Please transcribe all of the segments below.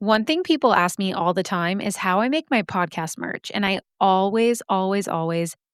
One thing people ask me all the time is how I make my podcast merch, and I always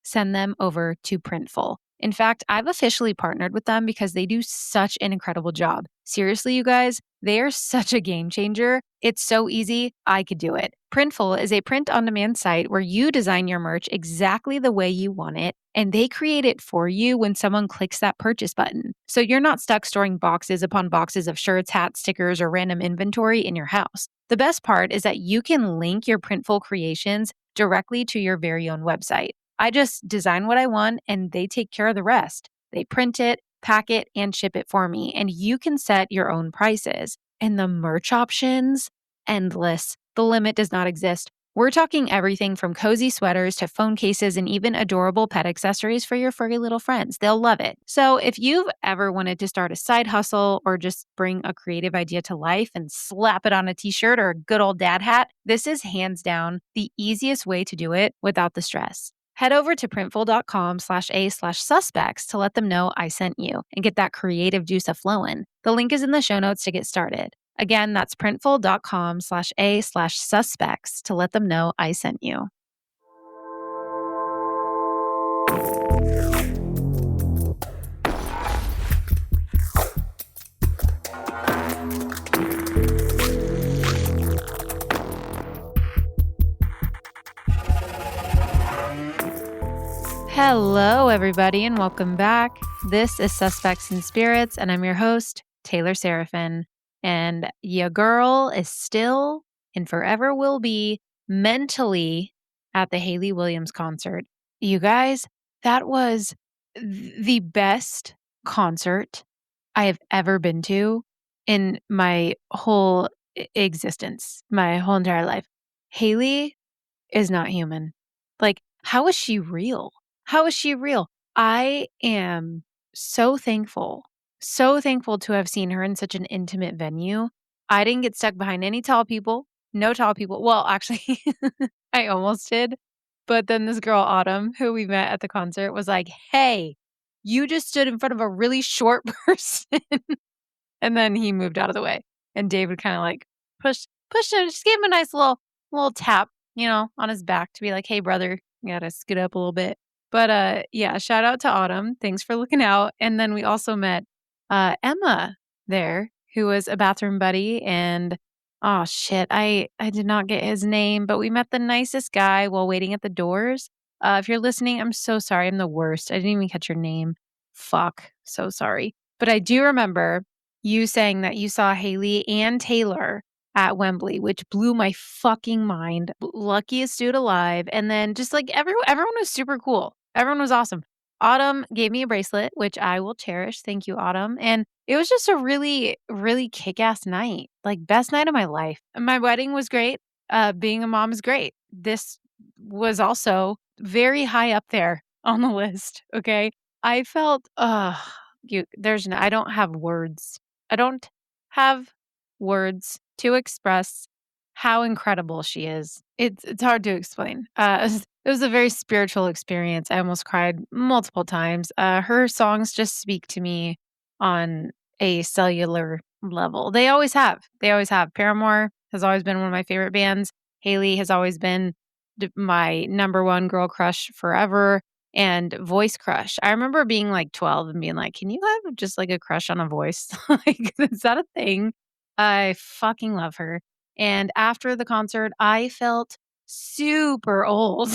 send them over to Printful. In fact, I've officially partnered with them because they do such an incredible job. Seriously, you guys, they are such a game changer. It's so easy, I could do it. Printful is a print-on-demand site where you design your merch exactly the way you want it, and they create it for you when someone clicks that purchase button. So you're not stuck storing boxes upon boxes of shirts, hats, stickers, or random inventory in your house. The best part is that you can link your Printful creations directly to your very own website. I just design what I want and they take care of the rest. They print it, pack it, and ship it for me. And you can set your own prices. And the merch options, endless. The limit does not exist. We're talking everything from cozy sweaters to phone cases and even adorable pet accessories for your furry little friends. They'll love it. So if you've ever wanted to start a side hustle or just bring a creative idea to life and slap it on a t-shirt or a good old dad hat, this is hands down the easiest way to do it without the stress. Head over to printful.com/a/suspects to let them know I sent you and get that creative juice a-flowing. The link is in the show notes to get started. Again, that's printful.com/a/suspects to let them know I sent you. Hello, everybody, and welcome back. This is Suspects and Spirits, and I'm your host, Taylor Seraphin. And your girl is still and forever will be mentally at the Hayley Williams concert. You guys, that was the best concert I have ever been to in my whole existence, my whole entire life. Hayley is not human. Like, how is she real? How is she real? I am so thankful to have seen her in such an intimate venue. I didn't get stuck behind any tall people, no tall people. Well, actually, I almost did. But then this girl, Autumn, who we met at the concert, was like, hey, you just stood in front of a really short person. And then he moved out of the way. And David kind of like pushed him, just gave him a nice little tap, on his back to be like, hey, brother, you gotta scoot up a little bit. But yeah, shout out to Autumn. Thanks for looking out. And then we also met Emma there, who was a bathroom buddy. And oh shit, I did not get his name, but we met the nicest guy while waiting at the doors. If you're listening, I'm so sorry. I'm the worst. I didn't even catch your name. Fuck. So sorry. But I do remember you saying that you saw Hayley and Taylor at Wembley, which blew my fucking mind. Luckiest dude alive. And then just like everyone was super cool. Everyone was awesome. Autumn gave me a bracelet, which I will cherish. Thank you, Autumn. And it was just a really, really kick-ass night. Like best night of my life. My wedding was great. Being a mom is great. This was also very high up there on the list. Okay. I felt, I don't have words. I don't have words to express how incredible she is. It's hard to explain. It was a very spiritual experience. I almost cried multiple times. Her songs just speak to me on a cellular level. They always have. They always have. Paramore has always been one of my favorite bands. Hayley has always been my number one girl crush forever. And voice crush. I remember being like 12 and being like, can you have just like a crush on a voice? Like, is that a thing? I fucking love her. And after the concert, I felt super old.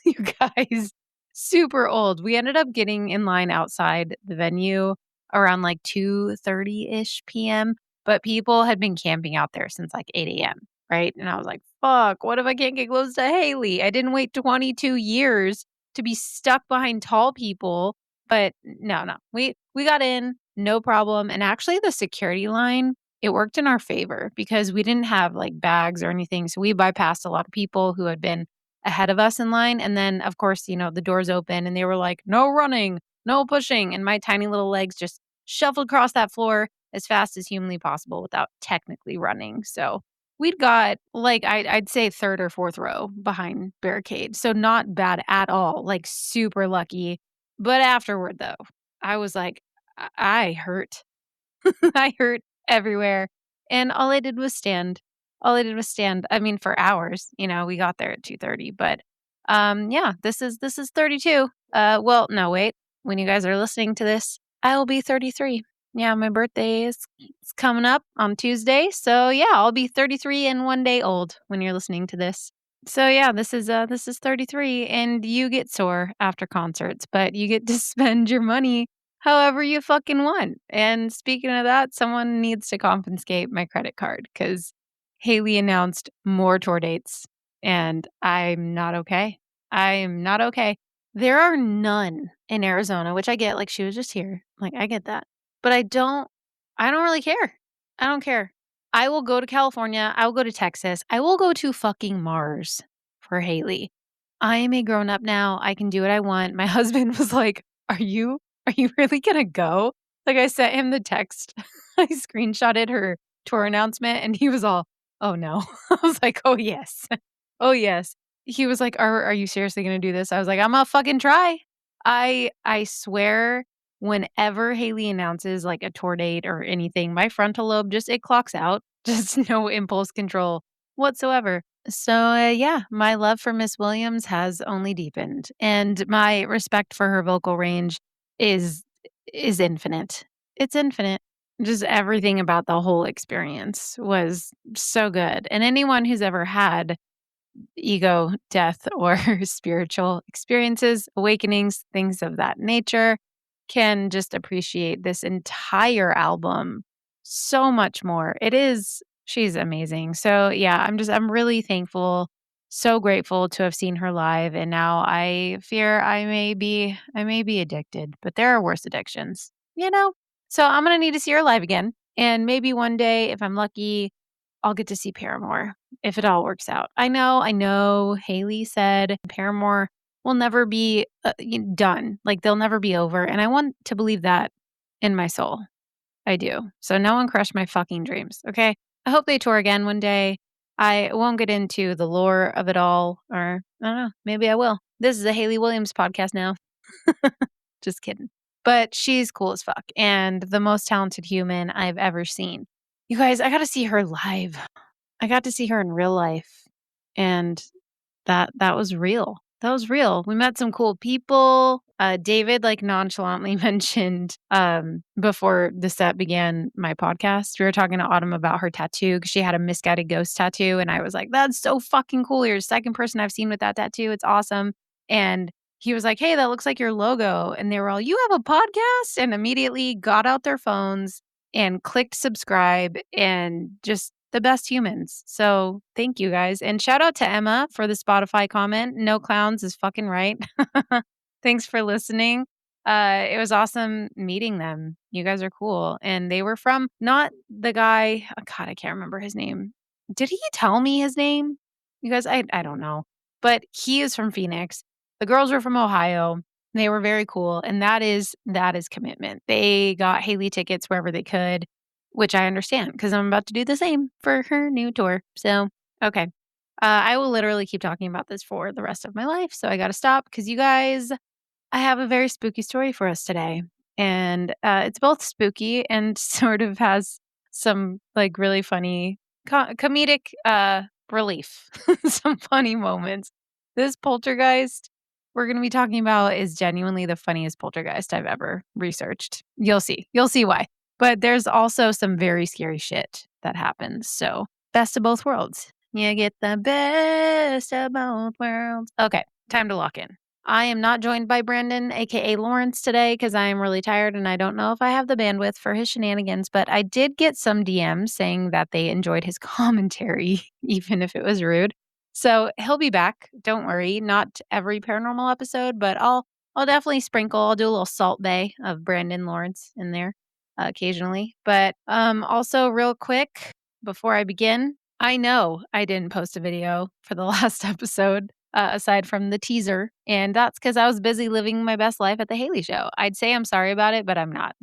You guys, super old. We ended up getting in line outside the venue around like 2:30-ish p.m., but people had been camping out there since like 8 a.m., right? And I was like, fuck, what if I can't get close to Hayley? I didn't wait 22 years to be stuck behind tall people. But no. We got in, no problem. And actually the security line, it worked in our favor because we didn't have like bags or anything. So we bypassed a lot of people who had been ahead of us in line. And then of course, the doors open and they were like, no running, no pushing. And my tiny little legs just shuffled across that floor as fast as humanly possible without technically running. So we'd got like I'd say third or fourth row behind barricade. So not bad at all, like super lucky. But afterward though, I was like, I hurt. I hurt everywhere. And all I did was stand All I did was stand, I mean, for hours, we got there at 2:30, but, yeah, this is 32. Well, no, wait. When you guys are listening to this, I will be 33. Yeah, my birthday is coming up on Tuesday, so, yeah, I'll be 33 and 1 day old when you're listening to this. So, yeah, this is 33, and you get sore after concerts, but you get to spend your money however you fucking want. And speaking of that, someone needs to confiscate my credit card because Haley announced more tour dates, and I'm not okay. I am not okay. There are none in Arizona, which I get, like, she was just here. Like, I get that. But I don't really care. I don't care. I will go to California. I will go to Texas. I will go to fucking Mars for Haley. I am a grown up now. I can do what I want. My husband was like, are you really gonna go? Like, I sent him the text. I screenshotted her tour announcement and he was all, "Oh, no." I was like, "Oh, yes. Oh, yes." He was like, "Are you seriously gonna do this?" I was like, "Imma fucking try." I swear whenever Haley announces, like, a tour date or anything, my frontal lobe just it clocks out. Just no impulse control whatsoever. So, yeah, my love for Miss Williams has only deepened, and my respect for her vocal range is is infinite. It's infinite. Just everything about the whole experience was so good, and anyone who's ever had ego, death, or spiritual experiences, awakenings, things of that nature, can just appreciate this entire album so much more. She's amazing. So yeah, I'm really thankful, so grateful to have seen her live. And now I fear I may be addicted, but there are worse addictions, you know? So I'm gonna need to see her live again. And maybe one day, if I'm lucky, I'll get to see Paramore if it all works out. I know Haley said Paramore will never be, done, like, they'll never be over, and I want to believe that in my soul. I do. So no one crush my fucking dreams, okay? I hope they tour again one day. I won't get into the lore of it all, or I don't know, maybe I will. This is a Haley Williams podcast now. Just kidding. But she's cool as fuck and the most talented human I've ever seen. You guys, I gotta see her live. I got to see her in real life, and that was real. That was real. We met some cool people. David, like, nonchalantly mentioned, before the set began my podcast, we were talking to Autumn about her tattoo because she had a misguided ghost tattoo, and I was like, "That's so fucking cool. You're the second person I've seen with that tattoo. It's awesome." And he was like, "Hey, that looks like your logo." And they were all, "You have a podcast?" And immediately got out their phones and clicked subscribe, and just the best humans. So thank you guys. And shout out to Emma for the Spotify comment. No clowns is fucking right. Thanks for listening. It was awesome meeting them. You guys are cool. And they were from not the guy, oh God, I can't remember his name. Did he tell me his name? You guys, I don't know. But he is from Phoenix. The girls were from Ohio. They were very cool. And that is commitment. They got Haley tickets wherever they could, which I understand because I'm about to do the same for her new tour. So, okay. I will literally keep talking about this for the rest of my life. So I got to stop because you guys, I have a very spooky story for us today. And it's both spooky and sort of has some, like, really funny comedic relief, some funny moments. This poltergeist we're going to be talking about is genuinely the funniest poltergeist I've ever researched. You'll see. You'll see why. But there's also some very scary shit that happens. So, best of both worlds. You get the best of both worlds. Okay, time to lock in. I am not joined by Brandon, aka Lawrence, today because I am really tired and I don't know if I have the bandwidth for his shenanigans. But I did get some DMs saying that they enjoyed his commentary, even if it was rude. So he'll be back. Don't worry. Not every paranormal episode, but I'll definitely sprinkle. I'll do a little salt bay of Brandon Lawrence in there occasionally. But also real quick before I begin, I know I didn't post a video for the last episode aside from the teaser, and that's because I was busy living my best life at the Haley Show. I'd say I'm sorry about it, but I'm not.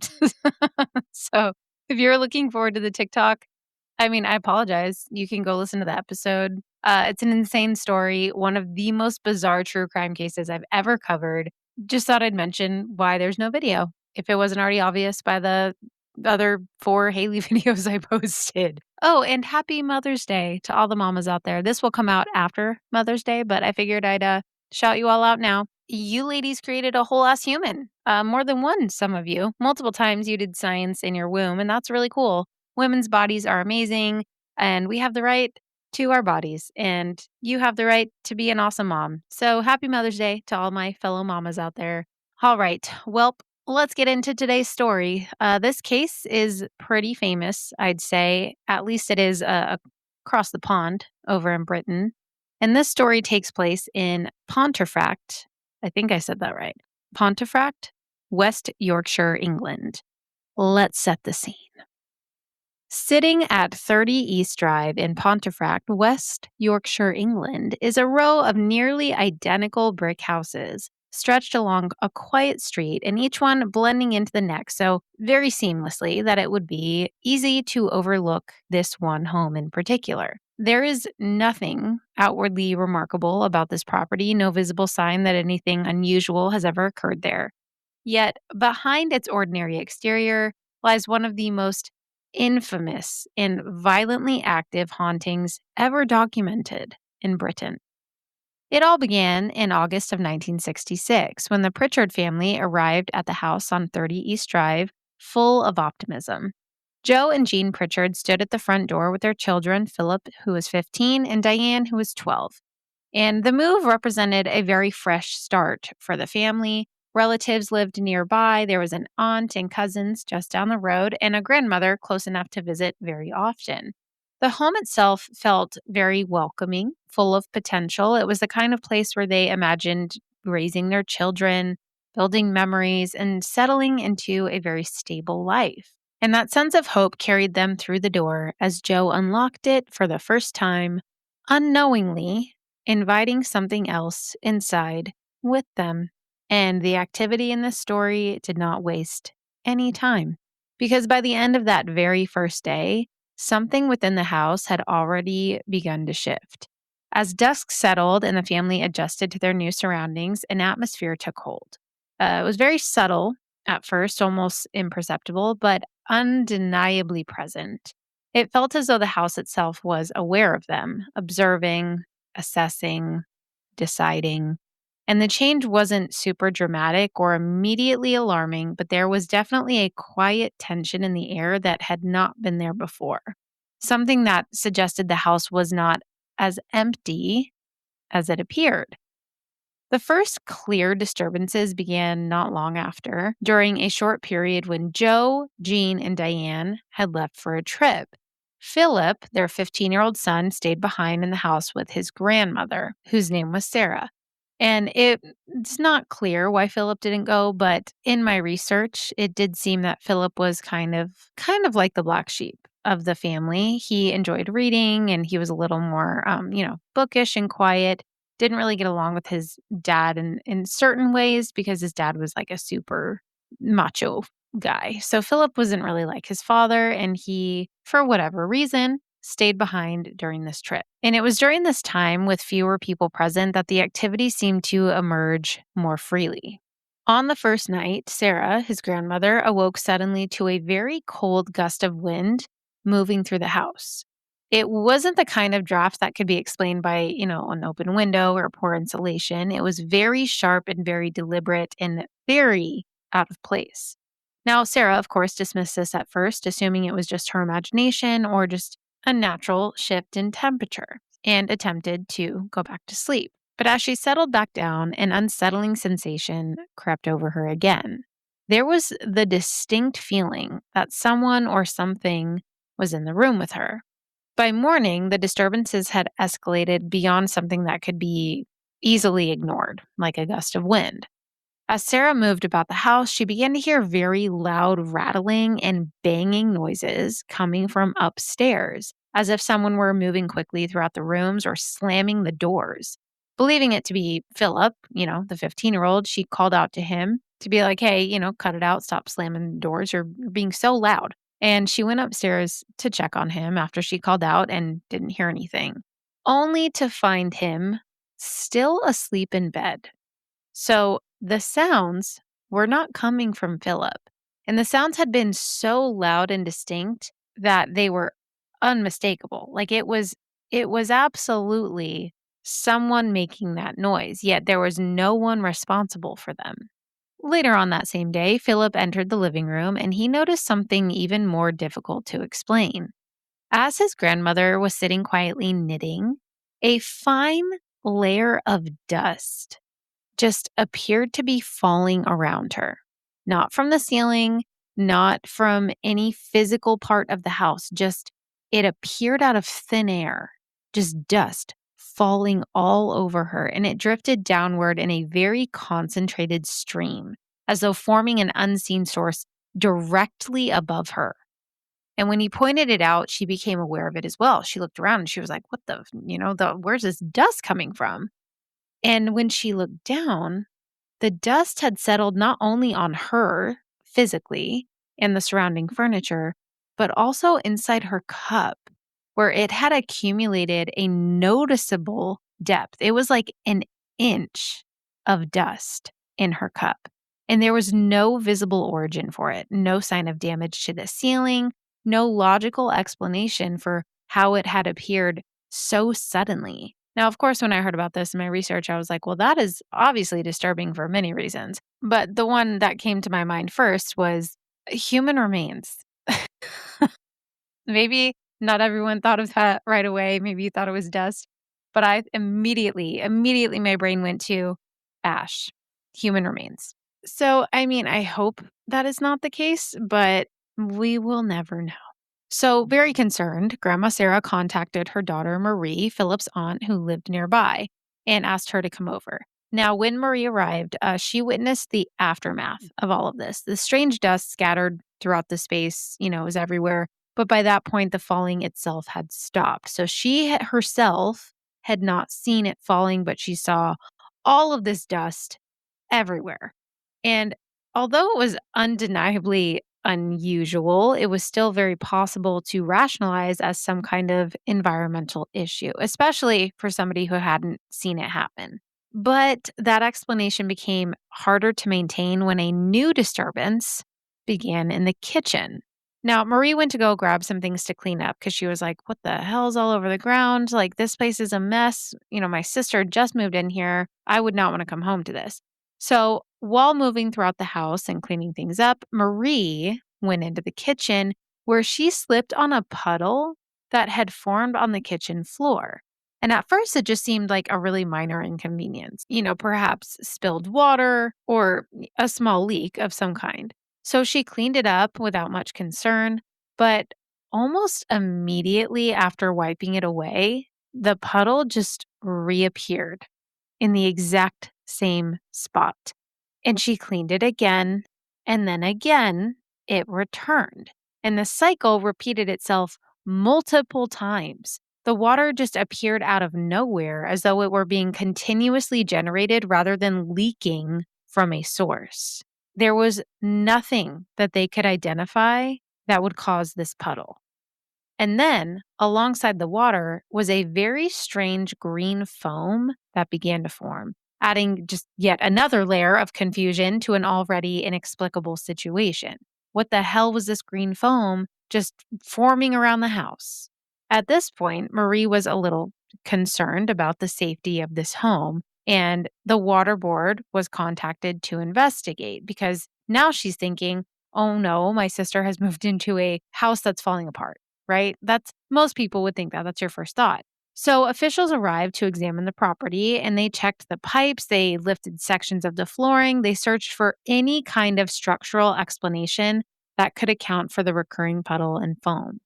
So if you're looking forward to the TikTok, I mean, I apologize. You can go listen to the episode. It's an insane story, one of the most bizarre true crime cases I've ever covered. Just thought I'd mention why there's no video. If it wasn't already obvious by the other 4 Haley videos I posted. Oh, and happy Mother's Day to all the mamas out there. This will come out after Mother's Day, but I figured I'd shout you all out now. You ladies created a whole ass human. More than one, some of you. Multiple times you did science in your womb, and that's really cool. Women's bodies are amazing, and we have the right to our bodies, and you have the right to be an awesome mom. So happy Mother's Day to all my fellow mamas out there. All right. Well, let's get into today's story. This case is pretty famous, I'd say. At least it is across the pond over in Britain. And this story takes place in Pontefract. I think I said that right. Pontefract, West Yorkshire, England. Let's set the scene. Sitting at 30 East Drive in Pontefract, West Yorkshire, England, is a row of nearly identical brick houses stretched along a quiet street, and each one blending into the next so very seamlessly that it would be easy to overlook this one home in particular. There is nothing outwardly remarkable about this property, no visible sign that anything unusual has ever occurred there. Yet, behind its ordinary exterior lies one of the most infamous and violently active hauntings ever documented in Britain. It all began in August of 1966 when the Pritchard family arrived at the house on 30 East Drive, full of optimism. Joe and Jean Pritchard stood at the front door with their children, Philip, who was 15, and Diane, who was 12. And the move represented a very fresh start for the family. Relatives lived nearby. There was an aunt and cousins just down the road, and a grandmother close enough to visit very often. The home itself felt very welcoming, full of potential. It was the kind of place where they imagined raising their children, building memories, and settling into a very stable life. And that sense of hope carried them through the door as Joe unlocked it for the first time, unknowingly inviting something else inside with them. And the activity in this story did not waste any time. Because by the end of that very first day, something within the house had already begun to shift. As dusk settled and the family adjusted to their new surroundings, an atmosphere took hold. It was very subtle at first, almost imperceptible, but undeniably present. It felt as though the house itself was aware of them, observing, assessing, deciding. And the change wasn't super dramatic or immediately alarming, but there was definitely a quiet tension in the air that had not been there before. Something that suggested the house was not as empty as it appeared. The first clear disturbances began not long after, during a short period when Joe, Jean, and Diane had left for a trip. Philip, their 15-year-old son, stayed behind in the house with his grandmother, whose name was Sarah. And it's not clear why Philip didn't go, but in my research, it did seem that Philip was kind of like the black sheep of the family. He enjoyed reading and he was a little more, bookish and quiet. Didn't really get along with his dad in certain ways because his dad was like a super macho guy. So Philip wasn't really like his father, and he, for whatever reason, stayed behind during this trip. And it was during this time, with fewer people present, that the activity seemed to emerge more freely. On the first night, Sarah, his grandmother, awoke suddenly to a very cold gust of wind moving through the house. It wasn't the kind of draft that could be explained by, an open window or poor insulation. It was very sharp and very deliberate and very out of place. Now, Sarah, of course, dismissed this at first, assuming it was just her imagination or just a natural shift in temperature, and attempted to go back to sleep. But as she settled back down, an unsettling sensation crept over her again. There was the distinct feeling that someone or something was in the room with her. By morning, the disturbances had escalated beyond something that could be easily ignored, like a gust of wind. As Sarah moved about the house, she began to hear very loud rattling and banging noises coming from upstairs, as if someone were moving quickly throughout the rooms or slamming the doors. Believing it to be Philip, the 15-year-old, she called out to him to be like, hey, cut it out, stop slamming the doors, you're being so loud. And she went upstairs to check on him after she called out and didn't hear anything, only to find him still asleep in bed. So the sounds were not coming from Philip. And the sounds had been so loud and distinct that they were unmistakable. Like it was absolutely someone making that noise, yet there was no one responsible for them. Later on that same day, Philip entered the living room and he noticed something even more difficult to explain. As his grandmother was sitting quietly knitting, a fine layer of dust just appeared to be falling around her. Not from the ceiling, not from any physical part of the house, just it appeared out of thin air, just dust falling all over her, and it drifted downward in a very concentrated stream, as though forming an unseen source directly above her. And when he pointed it out, she became aware of it as well. She looked around and she was like, "What where's this dust coming from?" And when she looked down, the dust had settled not only on her physically and the surrounding furniture, but also inside her cup, where it had accumulated a noticeable depth. It was like an inch of dust in her cup. And there was no visible origin for it, no sign of damage to the ceiling, no logical explanation for how it had appeared so suddenly. Now, of course, when I heard about this in my research, I was like, well, that is obviously disturbing for many reasons. But the one that came to my mind first was human remains. Maybe not everyone thought of that right away. Maybe you thought it was dust. But I immediately my brain went to ash, human remains. So, I mean, I hope that is not the case, but we will never know. So, very concerned, Grandma Sarah contacted her daughter Marie, Philip's aunt, who lived nearby, and asked her to come over. Now, when Marie arrived, she witnessed the aftermath of all of this. The strange dust scattered throughout the space, was everywhere. But by that point, the falling itself had stopped. So herself had not seen it falling, but she saw all of this dust everywhere. And although it was undeniably unusual, it was still very possible to rationalize as some kind of environmental issue, especially for somebody who hadn't seen it happen. But that explanation became harder to maintain when a new disturbance began in the kitchen. Now, Marie went to go grab some things to clean up because she was like, "What the hell's all over the ground? Like, this place is a mess. My sister just moved in here. I would not want to come home to this." So, while moving throughout the house and cleaning things up, Marie went into the kitchen where she slipped on a puddle that had formed on the kitchen floor. And at first, it just seemed like a really minor inconvenience, perhaps spilled water or a small leak of some kind. So she cleaned it up without much concern, but almost immediately after wiping it away, the puddle just reappeared in the exact same spot. And she cleaned it again, and then again, it returned. And the cycle repeated itself multiple times. The water just appeared out of nowhere as though it were being continuously generated rather than leaking from a source. There was nothing that they could identify that would cause this puddle. And then, alongside the water, was a very strange green foam that began to form, adding just yet another layer of confusion to an already inexplicable situation. What the hell was this green foam just forming around the house? At this point, Marie was a little concerned about the safety of this home, and the water board was contacted to investigate because now she's thinking, oh no, my sister has moved into a house that's falling apart, right? That's most people would think that. That's your first thought. So officials arrived to examine the property and they checked the pipes, they lifted sections of the flooring, they searched for any kind of structural explanation that could account for the recurring puddle and foam.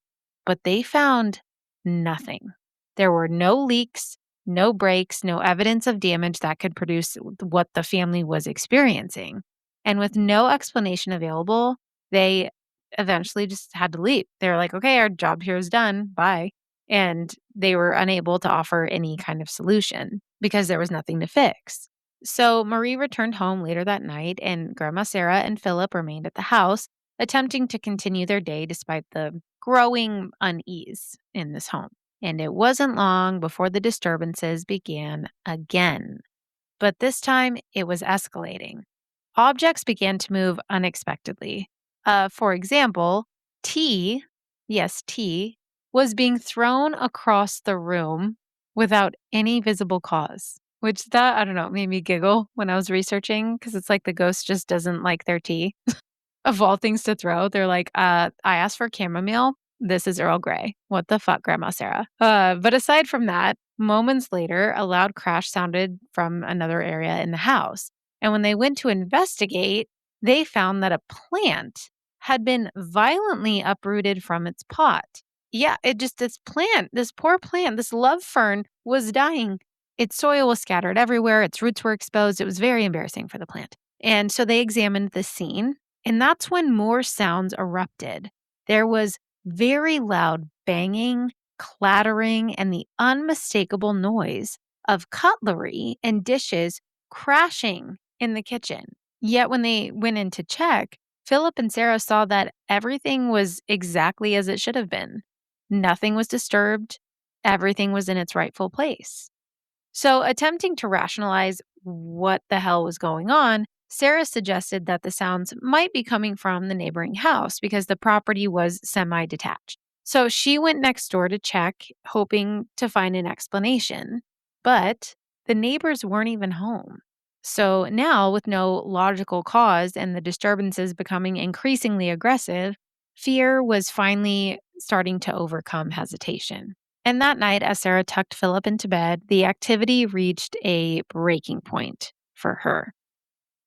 But they found nothing. There were no leaks, no breaks, no evidence of damage that could produce what the family was experiencing. And with no explanation available, they eventually just had to leave. They were like, okay, our job here is done. Bye. And they were unable to offer any kind of solution because there was nothing to fix. So Marie returned home later that night, and Grandma Sarah and Philip remained at the house, attempting to continue their day despite the growing unease in this home. And it wasn't long before the disturbances began again. But this time it was escalating. Objects began to move unexpectedly. For example, tea, yes, tea, was being thrown across the room without any visible cause. Which that, I don't know, made me giggle when I was researching because it's like the ghost just doesn't like their tea. Of all things to throw, they're like, I asked for chamomile. This is Earl Grey. What the fuck, Grandma Sarah? But aside from that, moments later, a loud crash sounded from another area in the house. And when they went to investigate, they found that a plant had been violently uprooted from its pot. Yeah, this plant, this poor plant, this love fern was dying. Its soil was scattered everywhere. Its roots were exposed. It was very embarrassing for the plant. And so they examined the scene, and that's when more sounds erupted. There was very loud banging, clattering, and the unmistakable noise of cutlery and dishes crashing in the kitchen. Yet when they went in to check, Philip and Sarah saw that everything was exactly as it should have been. Nothing was disturbed. Everything was in its rightful place. So, attempting to rationalize what the hell was going on, Sarah suggested that the sounds might be coming from the neighboring house because the property was semi detached. So, she went next door to check, hoping to find an explanation. But the neighbors weren't even home. So, now, with no logical cause and the disturbances becoming increasingly aggressive, fear was finally starting to overcome hesitation. And that night, as Sarah tucked Philip into bed, the activity reached a breaking point for her.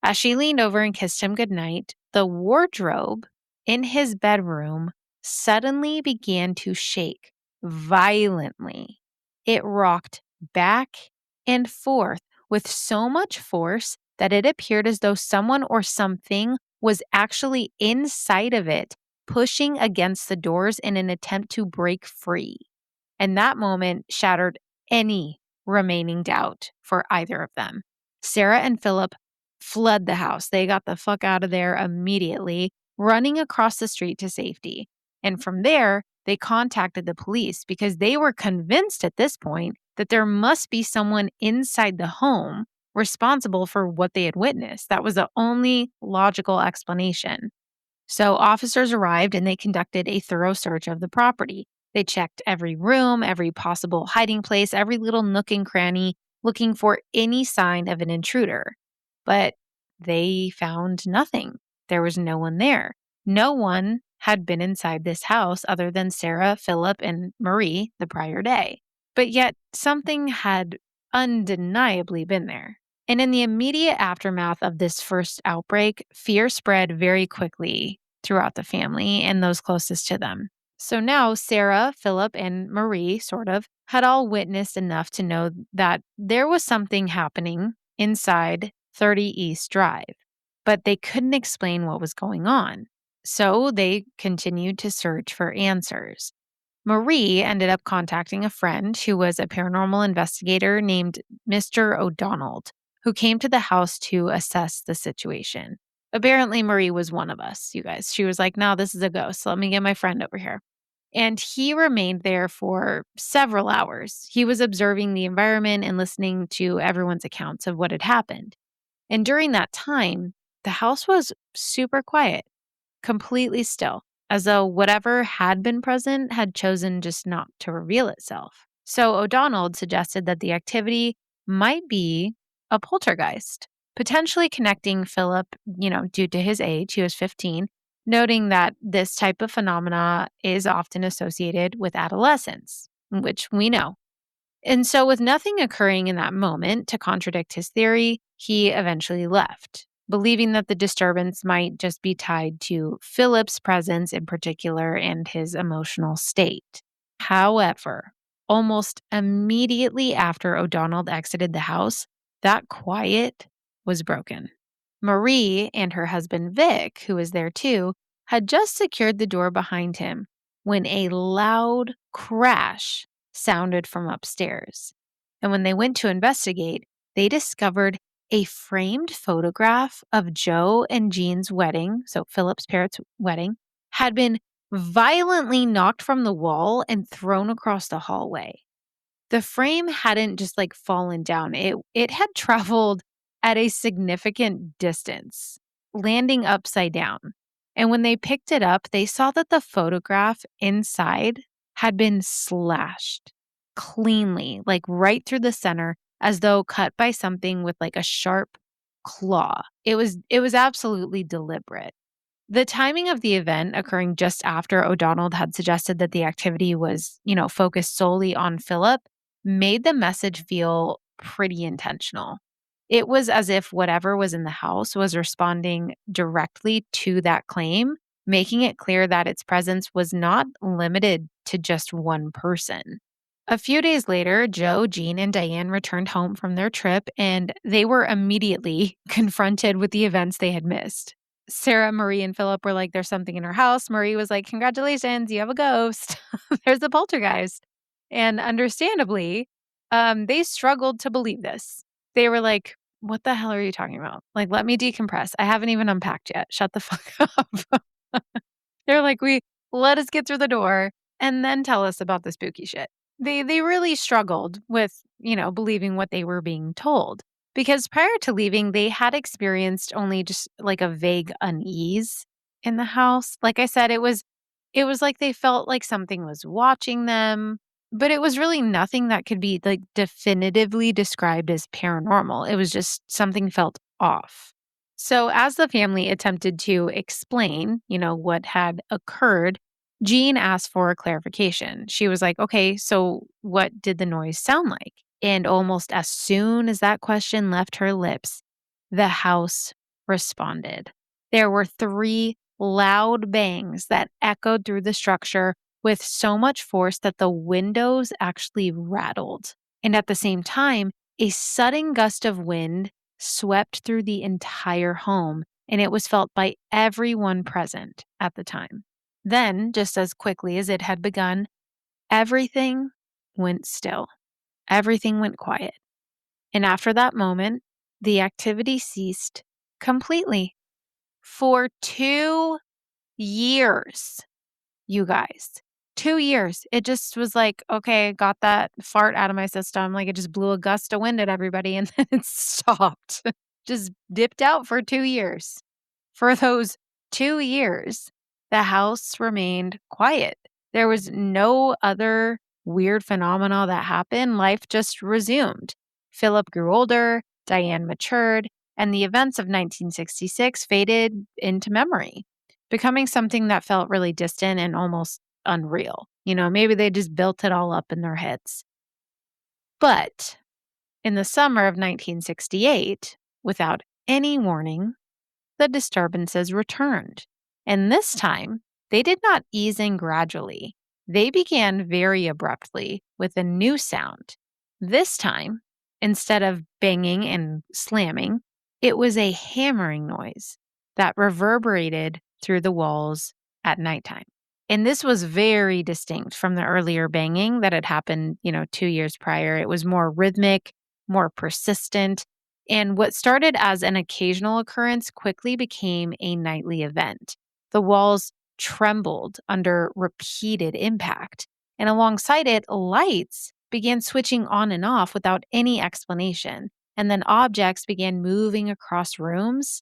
As she leaned over and kissed him goodnight, the wardrobe in his bedroom suddenly began to shake violently. It rocked back and forth with so much force that it appeared as though someone or something was actually inside of it, pushing against the doors in an attempt to break free. And that moment shattered any remaining doubt for either of them. Sarah and Philip fled the house. They got the fuck out of there immediately, running across the street to safety. And from there, they contacted the police because they were convinced at this point that there must be someone inside the home responsible for what they had witnessed. That was the only logical explanation. So officers arrived and they conducted a thorough search of the property. They checked every room, every possible hiding place, every little nook and cranny, looking for any sign of an intruder. But they found nothing. There was no one there. No one had been inside this house other than Sarah, Philip, and Marie the prior day. But yet something had undeniably been there. And in the immediate aftermath of this first outbreak, fear spread very quickly throughout the family and those closest to them. So now Sarah, Philip, and Marie, sort of, had all witnessed enough to know that there was something happening inside 30 East Drive, but they couldn't explain what was going on. So they continued to search for answers. Marie ended up contacting a friend who was a paranormal investigator named Mr. O'Donnell, who came to the house to assess the situation. Apparently, Marie was one of us, you guys. She was like, no, this is a ghost. Let me get my friend over here. And he remained there for several hours. He was observing the environment and listening to everyone's accounts of what had happened. And during that time, the house was super quiet, completely still, as though whatever had been present had chosen just not to reveal itself. So O'Donnell suggested that the activity might be a poltergeist, potentially connecting Philip, due to his age, he was 15, noting that this type of phenomena is often associated with adolescence, which we know. And so, with nothing occurring in that moment to contradict his theory, he eventually left, believing that the disturbance might just be tied to Philip's presence in particular and his emotional state. However, almost immediately after O'Donnell exited the house, that quiet was broken. Marie and her husband Vic, who was there too, had just secured the door behind him when a loud crash sounded from upstairs. And when they went to investigate, they discovered a framed photograph of Joe and Jean's wedding, so Philip's parents' wedding, had been violently knocked from the wall and thrown across the hallway. The frame hadn't just fallen down. It had traveled at a significant distance, landing upside down. And when they picked it up, they saw that the photograph inside had been slashed cleanly, like right through the center, as though cut by something with like a sharp claw. It was absolutely deliberate. The timing of the event occurring just after O'Donnell had suggested that the activity was, focused solely on Philip made the message feel pretty intentional. It was as if whatever was in the house was responding directly to that claim, making it clear that its presence was not limited to just one person. A few days later, Joe, Jean, and Diane returned home from their trip, and they were immediately confronted with the events they had missed. Sarah, Marie, and Philip were like, "There's something in our house." Marie was like, "Congratulations, you have a ghost. There's a poltergeist." And understandably, they struggled to believe this. They were like, "What the hell are you talking about? Like, let me decompress. I haven't even unpacked yet. Shut the fuck up." They're like, "We let us get through the door and then tell us about the spooky shit." They really struggled with, believing what they were being told. Because prior to leaving, they had experienced only just like a vague unease in the house. Like I said, it was like they felt like something was watching them, but it was really nothing that could be like definitively described as paranormal. It was just something felt off. So as the family attempted to explain, what had occurred, Jean asked for clarification. She was like, "Okay, so what did the noise sound like?" And almost as soon as that question left her lips, the house responded. There were three loud bangs that echoed through the structure with so much force that the windows actually rattled. And at the same time, a sudden gust of wind swept through the entire home, and it was felt by everyone present at the time. Then, just as quickly as it had begun, everything went still. Everything went quiet. And after that moment, the activity ceased completely for 2 years, you guys. 2 years. It just was like, okay, got that fart out of my system. Like it just blew a gust of wind at everybody and then it stopped. Just dipped out for 2 years. For those 2 years, the house remained quiet. There was no other weird phenomena that happened. Life just resumed. Philip grew older, Diane matured, and the events of 1966 faded into memory, becoming something that felt really distant and almost unreal. Maybe they just built it all up in their heads. But in the summer of 1968, without any warning, the disturbances returned. And this time, they did not ease in gradually. They began very abruptly with a new sound. This time, instead of banging and slamming, it was a hammering noise that reverberated through the walls at nighttime. And this was very distinct from the earlier banging that had happened, 2 years prior. It was more rhythmic, more persistent, and what started as an occasional occurrence quickly became a nightly event. The walls trembled under repeated impact, and alongside it, lights began switching on and off without any explanation. And then objects began moving across rooms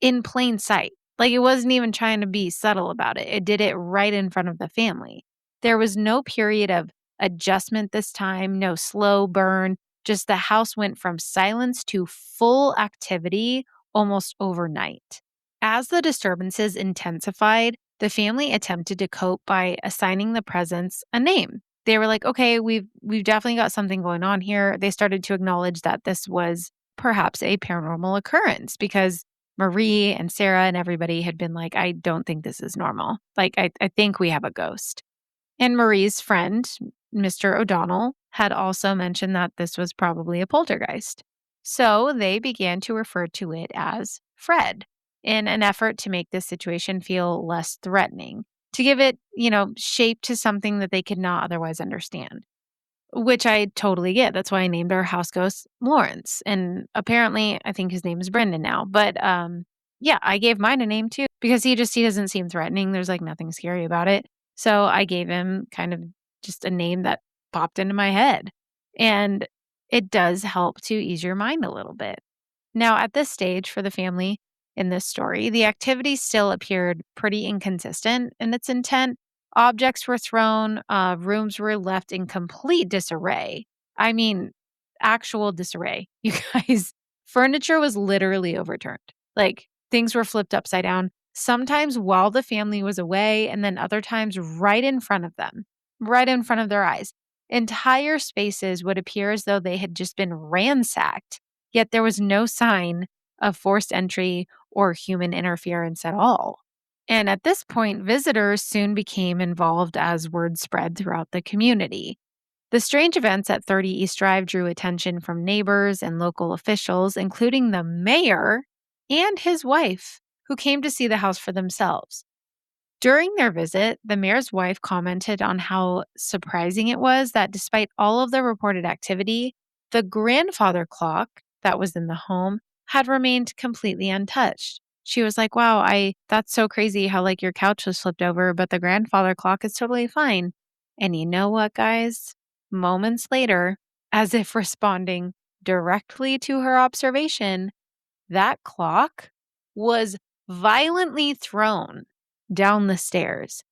in plain sight. Like it wasn't even trying to be subtle about it. It did it right in front of the family. There was no period of adjustment this time, no slow burn. Just the house went from silence to full activity almost overnight. As the disturbances intensified, the family attempted to cope by assigning the presence a name. They were like, "Okay, we've definitely got something going on here." They started to acknowledge that this was perhaps a paranormal occurrence because Marie and Sarah and everybody had been like, "I don't think this is normal. Like, I think we have a ghost." And Marie's friend, Mr. O'Donnell, had also mentioned that this was probably a poltergeist. So they began to refer to it as Fred in an effort to make this situation feel less threatening, to give it, shape to something that they could not otherwise understand, which I totally get. That's why I named our house ghost Lawrence. And apparently, I think his name is Brendan now. But yeah, I gave mine a name too because he doesn't seem threatening. There's like nothing scary about it. So I gave him kind of just a name that popped into my head. And it does help to ease your mind a little bit. Now, at this stage for the family, in this story, the activity still appeared pretty inconsistent in its intent. Objects were thrown, rooms were left in complete disarray. I mean, actual disarray. You guys, furniture was literally overturned. Like things were flipped upside down, sometimes while the family was away, and then other times right in front of them, right in front of their eyes. Entire spaces would appear as though they had just been ransacked, yet there was no sign of forced entry or human interference at all. And at this point, visitors soon became involved as word spread throughout the community. The strange events at 30 East Drive drew attention from neighbors and local officials, including the mayor and his wife, who came to see the house for themselves. During their visit, the mayor's wife commented on how surprising it was that despite all of the reported activity, the grandfather clock that was in the home had remained completely untouched. She was like, "Wow, that's so crazy how like your couch was flipped over, but the grandfather clock is totally fine." And you know what, guys? Moments later, as if responding directly to her observation, that clock was violently thrown down the stairs,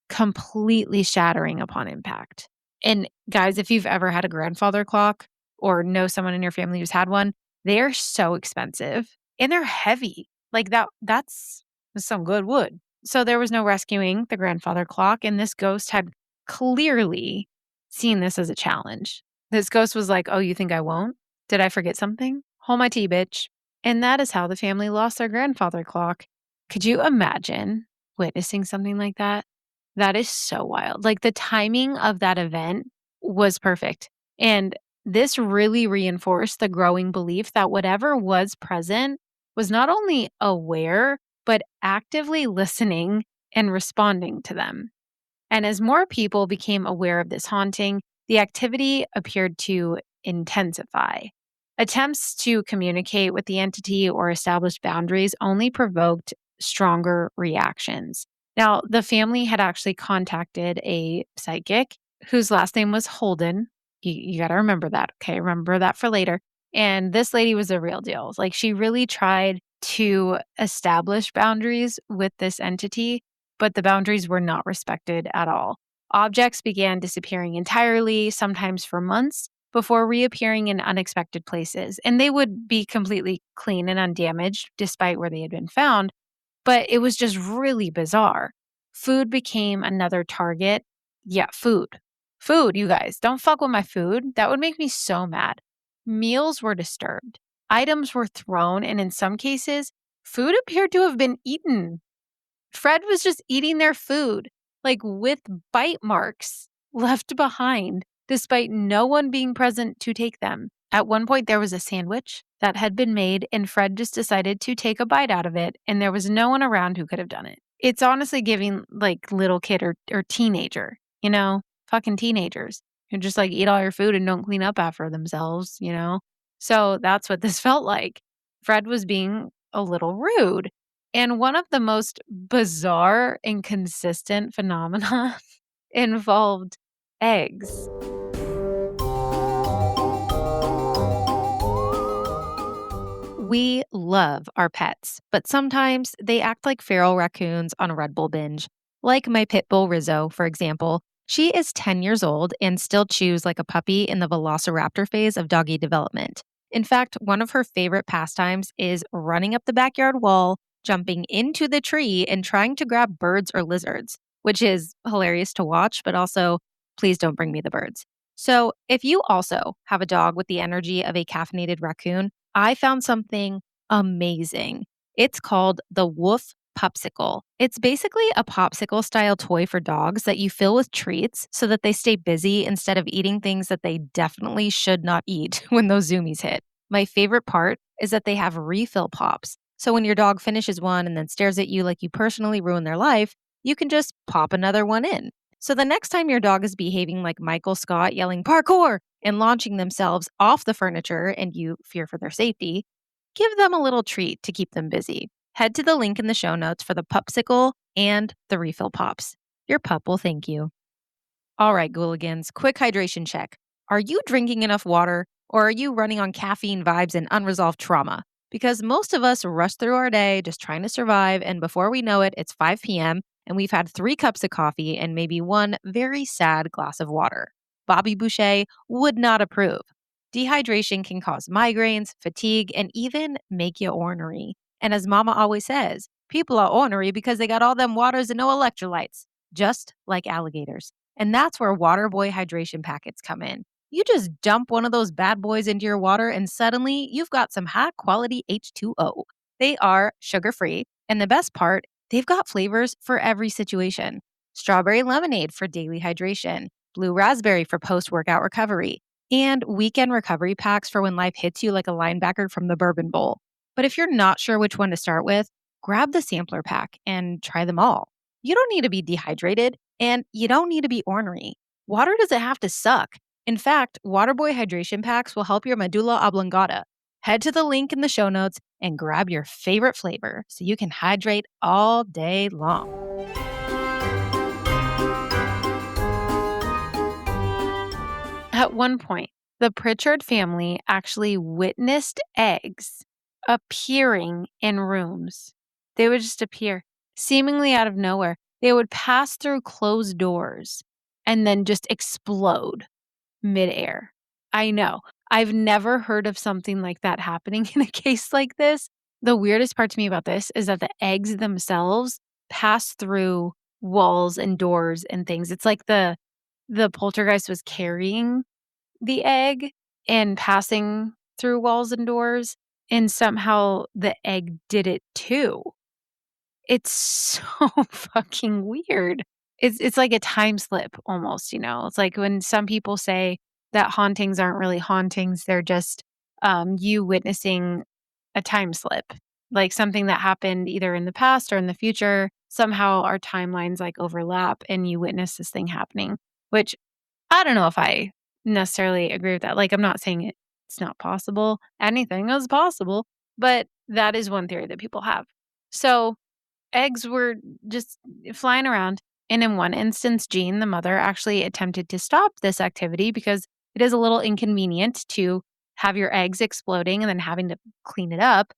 completely shattering upon impact. And guys, if you've ever had a grandfather clock or know someone in your family who's had one, they are so expensive and they're heavy. Like that's some good wood. So there was no rescuing the grandfather clock, and this ghost had clearly seen this as a challenge. This ghost was like, "Oh, you think I won't? Did I forget something? Hold my tea, bitch." And that is how the family lost their grandfather clock. Could you imagine witnessing something like that? That is so wild. Like the timing of that event was perfect. And this really reinforced the growing belief that whatever was present was not only aware, but actively listening and responding to them. And as more people became aware of this haunting, the activity appeared to intensify. Attempts to communicate with the entity or establish boundaries only provoked stronger reactions. Now, the family had actually contacted a psychic whose last name was Holden. You got to remember that. Okay. Remember that for later. And this lady was a real deal. Like, she really tried to establish boundaries with this entity, but the boundaries were not respected at all. Objects began disappearing entirely, sometimes for months, before reappearing in unexpected places. And they would be completely clean and undamaged despite where they had been found, but it was just really bizarre. Food became another target. Yeah, food. Food, you guys. Don't fuck with my food. That would make me so mad. Meals were disturbed. Items were thrown, and in some cases, food appeared to have been eaten. Fred was just eating their food, like with bite marks left behind, despite no one being present to take them. At one point, there was a sandwich that had been made, and Fred just decided to take a bite out of it, and there was no one around who could have done it. It's honestly giving like little kid or teenager, fucking teenagers who just like eat all your food and don't clean up after themselves. So that's what this felt like. Fred was being a little rude. And one of the most bizarre and consistent phenomena involved eggs. We love our pets, but sometimes they act like feral raccoons on a Red Bull binge. Like my pit bull Rizzo, for example. She is 10 years old and still chews like a puppy in the velociraptor phase of doggy development. In fact, one of her favorite pastimes is running up the backyard wall, jumping into the tree, and trying to grab birds or lizards, which is hilarious to watch, but also, please don't bring me the birds. So, if you also have a dog with the energy of a caffeinated raccoon, I found something amazing. It's called the Woof Popsicle. It's basically a popsicle style toy for dogs that you fill with treats so that they stay busy instead of eating things that they definitely should not eat when those zoomies hit. My favorite part is that they have refill pops. So when your dog finishes one and then stares at you like you personally ruined their life, you can just pop another one in. So the next time your dog is behaving like Michael Scott yelling parkour and launching themselves off the furniture and you fear for their safety, give them a little treat to keep them busy. Head to the link in the show notes for the Pupsicle and the refill pops. Your pup will thank you. All right, Ghouligans, quick hydration check. Are you drinking enough water, or are you running on caffeine vibes and unresolved trauma? because most of us rush through our day just trying to survive. And before we know it, it's 5 p.m. and we've had 3 cups of coffee and maybe one very sad glass of water. Bobby Boucher would not approve. Dehydration can cause migraines, fatigue, and even make you ornery. And as Mama always says, people are ornery because they got all them waters and no electrolytes, just like alligators. And that's where Waterboy hydration packets come in. You just dump one of those bad boys into your water, and suddenly you've got some high quality H2O. They are sugar free. And the best part, they've got flavors for every situation: strawberry lemonade for daily hydration, blue raspberry for post workout recovery, and weekend recovery packs for when life hits you like a linebacker from the Bourbon Bowl. But if you're not sure which one to start with, grab the sampler pack and try them all. You don't need to be dehydrated, and you don't need to be ornery. Water doesn't have to suck. In fact, Waterboy hydration packs will help your medulla oblongata. Head to the link in the show notes and grab your favorite flavor so you can hydrate all day long. At one point, the Pritchard family actually witnessed eggs appearing in rooms. They would just appear seemingly out of nowhere. They would pass through closed doors and then just explode midair. I know. I've never heard of something like that happening in a case like this. The weirdest part to me about this is that the eggs themselves pass through walls and doors and things. It's like the poltergeist was carrying the egg and passing through walls and doors, and somehow the egg did it too. It's so fucking weird. It's like a time slip almost, you know? It's like when some people say that hauntings aren't really hauntings, they're just, you witnessing a time slip, like something that happened either in the past or in the future. Somehow our timelines, like, overlap and you witness this thing happening, which I don't know if I necessarily agree with that. Like, I'm not saying it's not possible. Anything is possible, but that is one theory that people have. So eggs were just flying around. And in one instance, Jean, the mother, actually attempted to stop this activity because it is a little inconvenient to have your eggs exploding and then having to clean it up.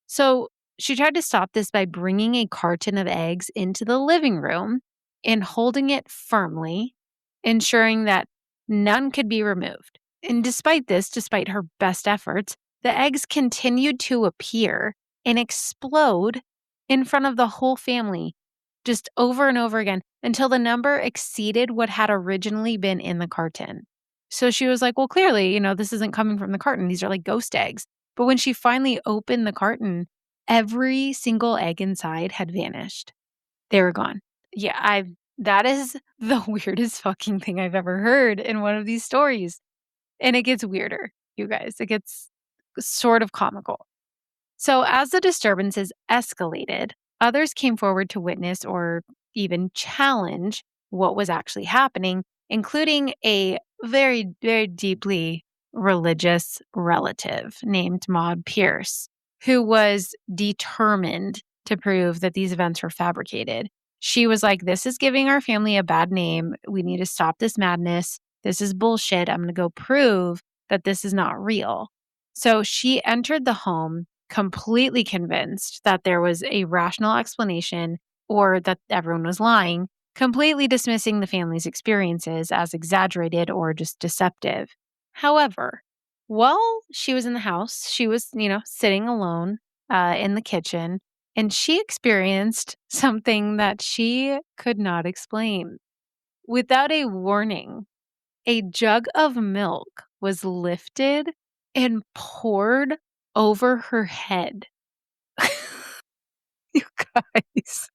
So she tried to stop this by bringing a carton of eggs into the living room and holding it firmly, ensuring that none could be removed. And despite this, despite her best efforts, the eggs continued to appear and explode in front of the whole family, just over and over again, until the number exceeded what had originally been in the carton. So she was like, well, clearly, this isn't coming from the carton. These are like ghost eggs. But when she finally opened the carton, every single egg inside had vanished. They were gone. Yeah, that is the weirdest fucking thing I've ever heard in one of these stories. And it gets weirder, you guys. It gets sort of comical. So as the disturbances escalated, others came forward to witness or even challenge what was actually happening, including a very, very deeply religious relative named Maud Pierce, who was determined to prove that these events were fabricated. She was like, this is giving our family a bad name. We need to stop this madness. This is bullshit. I'm going to go prove that this is not real. So she entered the home completely convinced that there was a rational explanation or that everyone was lying, completely dismissing the family's experiences as exaggerated or just deceptive. However, while she was in the house, she was, sitting alone in the kitchen, and she experienced something that she could not explain. Without a warning, a jug of milk was lifted and poured over her head. You guys,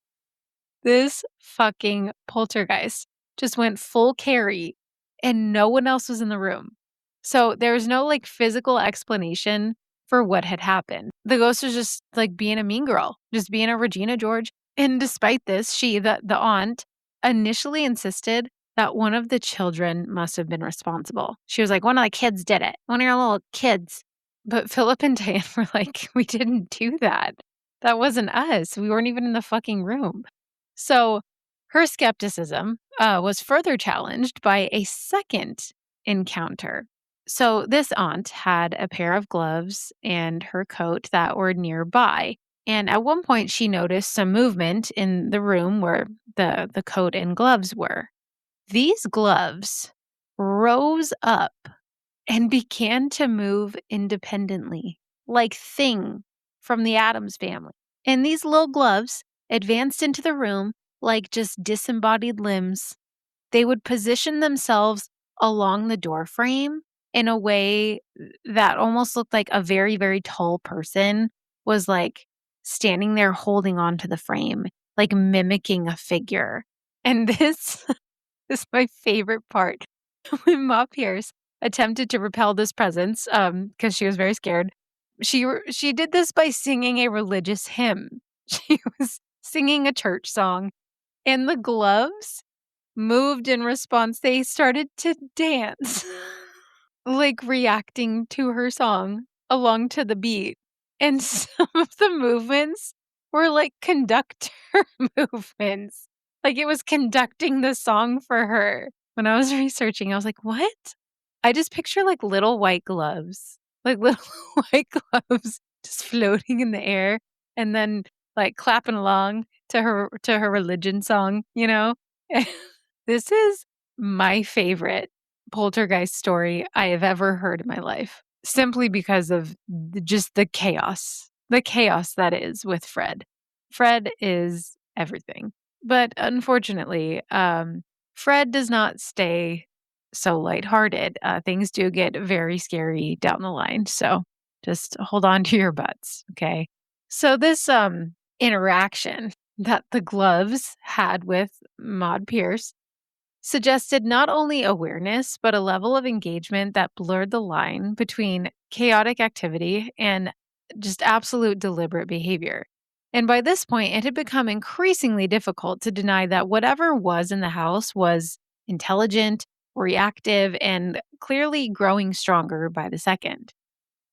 this fucking poltergeist just went full Carrie and no one else was in the room. So there was no physical explanation for what had happened. The ghost was just being a mean girl, just being a Regina George. And despite this, she, the aunt, initially insisted that one of the children must have been responsible. She was like, one of the kids did it. One of your little kids. But Philip and Diane were like, we didn't do that. That wasn't us. We weren't even in the fucking room. So her skepticism was further challenged by a second encounter. So this aunt had a pair of gloves and her coat that were nearby. And at one point, she noticed some movement in the room where the coat and gloves were. These gloves rose up and began to move independently, like Thing from the Addams family. And these little gloves advanced into the room like just disembodied limbs. They would position themselves along the door frame in a way that almost looked like a very, very tall person was like standing there holding on to the frame, like mimicking a figure. And this is my favorite part. When Ma Pierce attempted to repel this presence, because she was very scared, she did this by singing a religious hymn. She was singing a church song, and the gloves moved in response. They started to dance, like reacting to her song along to the beat. And some of the movements were like conductor movements. Like it was conducting the song for her. When I was researching, I was like, what? I just picture like little white gloves, like little white gloves just floating in the air and then like clapping along to her religion song, you know? This is my favorite poltergeist story I have ever heard in my life, simply because of just the chaos that is with Fred. Fred is everything. But unfortunately, Fred does not stay so lighthearted. Things do get very scary down the line. So just hold on to your butts, okay? So this interaction that the gloves had with Maud Pierce suggested not only awareness, but a level of engagement that blurred the line between chaotic activity and just absolute deliberate behavior. And by this point, it had become increasingly difficult to deny that whatever was in the house was intelligent, reactive, and clearly growing stronger by the second.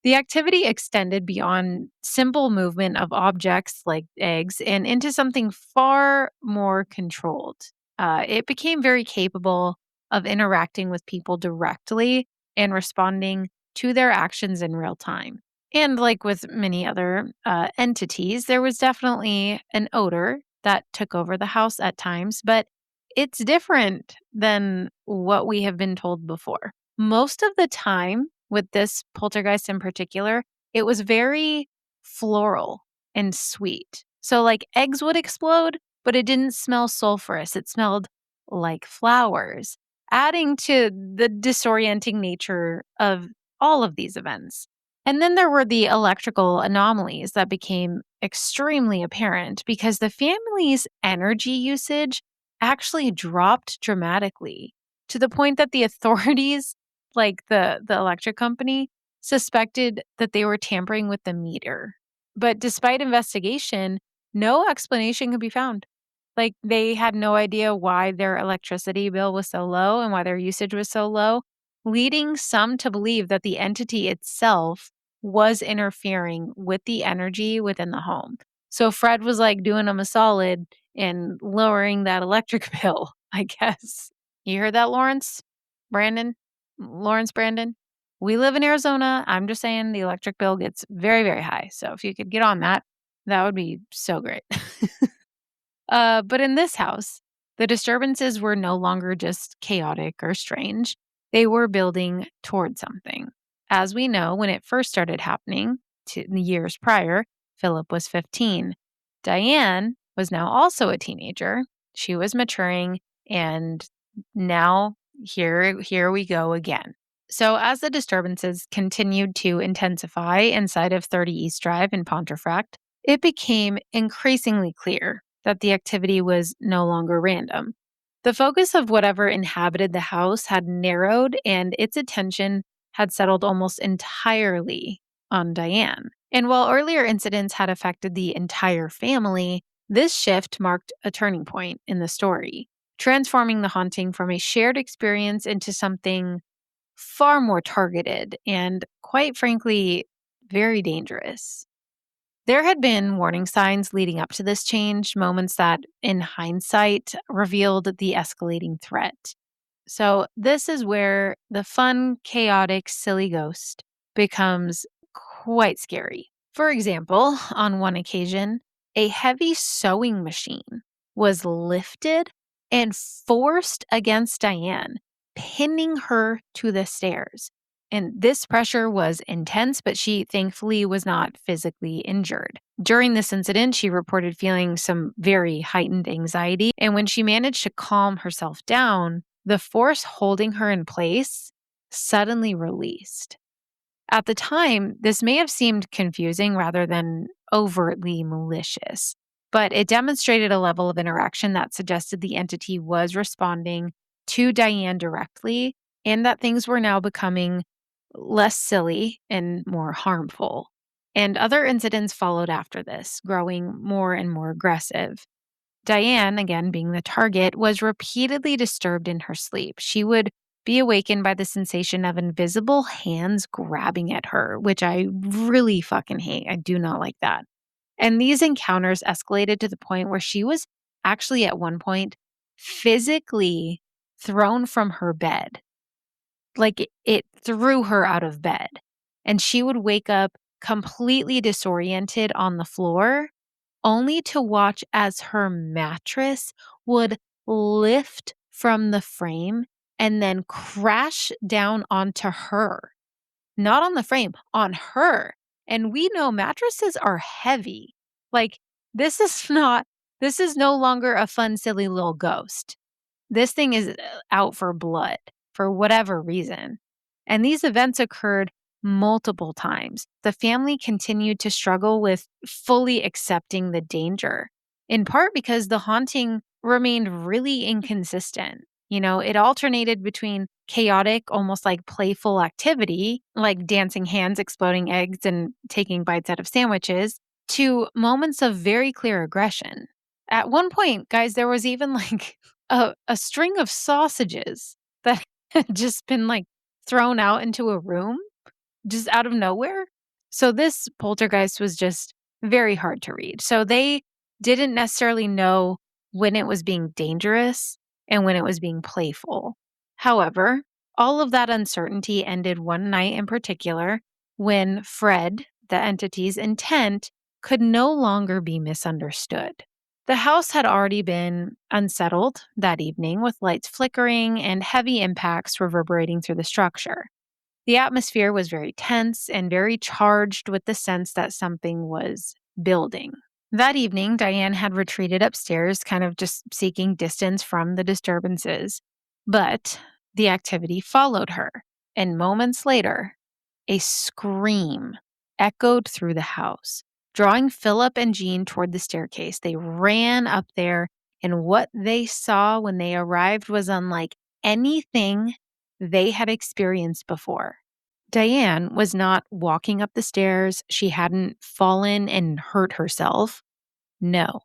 The activity extended beyond simple movement of objects like eggs and into something far more controlled. It became very capable of interacting with people directly and responding to their actions in real time. And like with many other entities, there was definitely an odor that took over the house at times, but it's different than what we have been told before. Most of the time, with this poltergeist in particular, it was very floral and sweet. So, like, eggs would explode, but it didn't smell sulfurous. It smelled like flowers, adding to the disorienting nature of all of these events. And then there were the electrical anomalies that became extremely apparent because the family's energy usage actually dropped dramatically to the point that the authorities, like the electric company, suspected that they were tampering with the meter. But despite investigation, no explanation could be found. Like they had no idea why their electricity bill was so low and why their usage was so low, leading some to believe that the entity itself was interfering with the energy within the home. So Fred was like doing them a solid and lowering that electric bill, I guess. You heard that, Lawrence? Brandon? Lawrence Brandon? We live in Arizona. I'm just saying the electric bill gets very, very high. So if you could get on that, that would be so great. But in this house, the disturbances were no longer just chaotic or strange. They were building toward something. As we know, when it first started happening the years prior, Philip was 15. Diane was now also a teenager. She was maturing, and now here we go again. So as the disturbances continued to intensify inside of 30 East Drive in Pontefract, it became increasingly clear that the activity was no longer random. The focus of whatever inhabited the house had narrowed, and its attention had settled almost entirely on Diane. And while earlier incidents had affected the entire family, this shift marked a turning point in the story, transforming the haunting from a shared experience into something far more targeted and, quite frankly, very dangerous. There had been warning signs leading up to this change, moments that, in hindsight, revealed the escalating threat. So, this is where the fun, chaotic, silly ghost becomes quite scary. For example, on one occasion, a heavy sewing machine was lifted and forced against Diane, pinning her to the stairs. And this pressure was intense, but she thankfully was not physically injured. During this incident, she reported feeling some very heightened anxiety. And when she managed to calm herself down, the force holding her in place suddenly released. At the time, this may have seemed confusing rather than overtly malicious, but it demonstrated a level of interaction that suggested the entity was responding to Diane directly and that things were now becoming less silly and more harmful. And other incidents followed after this, growing more and more aggressive. Diane, again being the target, was repeatedly disturbed in her sleep. She would be awakened by the sensation of invisible hands grabbing at her, which I really fucking hate. I do not like that. And these encounters escalated to the point where she was actually at one point physically thrown from her bed. Like it threw her out of bed. And she would wake up completely disoriented on the floor only to watch as her mattress would lift from the frame and then crash down onto her. Not on the frame, on her. And we know mattresses are heavy. Like, this is not, this is no longer a fun, silly little ghost. This thing is out for blood for whatever reason. And these events occurred multiple times. The family continued to struggle with fully accepting the danger, in part because the haunting remained really inconsistent. You know, it alternated between chaotic, almost like playful activity, like dancing hands, exploding eggs, and taking bites out of sandwiches, to moments of very clear aggression. At one point, guys, there was even like a string of sausages that had just been like thrown out into a room just out of nowhere. So this poltergeist was just very hard to read. So they didn't necessarily know when it was being dangerous and when it was being playful. However, all of that uncertainty ended one night in particular when Fred, the entity's intent, could no longer be misunderstood. The house had already been unsettled that evening with lights flickering and heavy impacts reverberating through the structure. The atmosphere was very tense and very charged with the sense that something was building. That evening, Diane had retreated upstairs, kind of just seeking distance from the disturbances. But the activity followed her, and moments later, a scream echoed through the house. Drawing Philip and Jean toward the staircase, they ran up there, and what they saw when they arrived was unlike anything they had experienced before. Diane was not walking up the stairs. She hadn't fallen and hurt herself. No,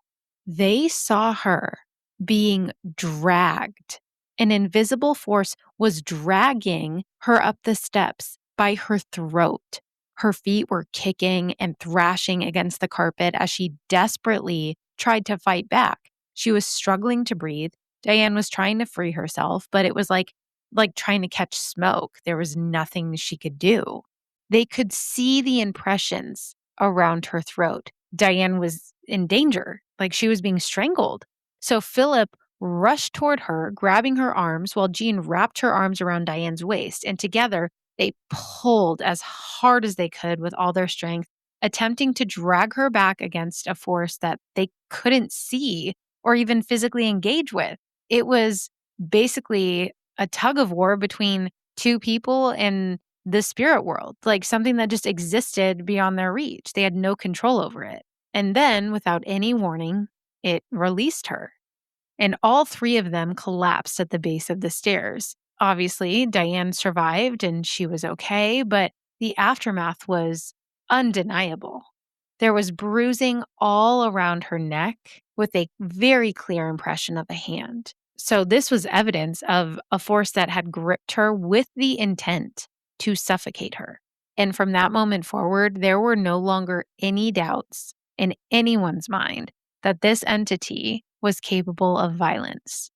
they saw her being dragged. An invisible force was dragging her up the steps by her throat. Her feet were kicking and thrashing against the carpet as she desperately tried to fight back. She was struggling to breathe. Diane was trying to free herself, but it was like trying to catch smoke. There was nothing she could do. They could see the impressions around her throat. Diane was in danger, like she was being strangled. So Philip rushed toward her, grabbing her arms while Jean wrapped her arms around Diane's waist. And together, they pulled as hard as they could with all their strength, attempting to drag her back against a force that they couldn't see or even physically engage with. It was basically a tug of war between two people in the spirit world, like something that just existed beyond their reach. They had no control over it. And then, without any warning, it released her. And all three of them collapsed at the base of the stairs. Obviously, Diane survived and she was okay, but the aftermath was undeniable. There was bruising all around her neck with a very clear impression of a hand. So, this was evidence of a force that had gripped her with the intent to suffocate her. And from that moment forward, there were no longer any doubts in anyone's mind that this entity was capable of violence.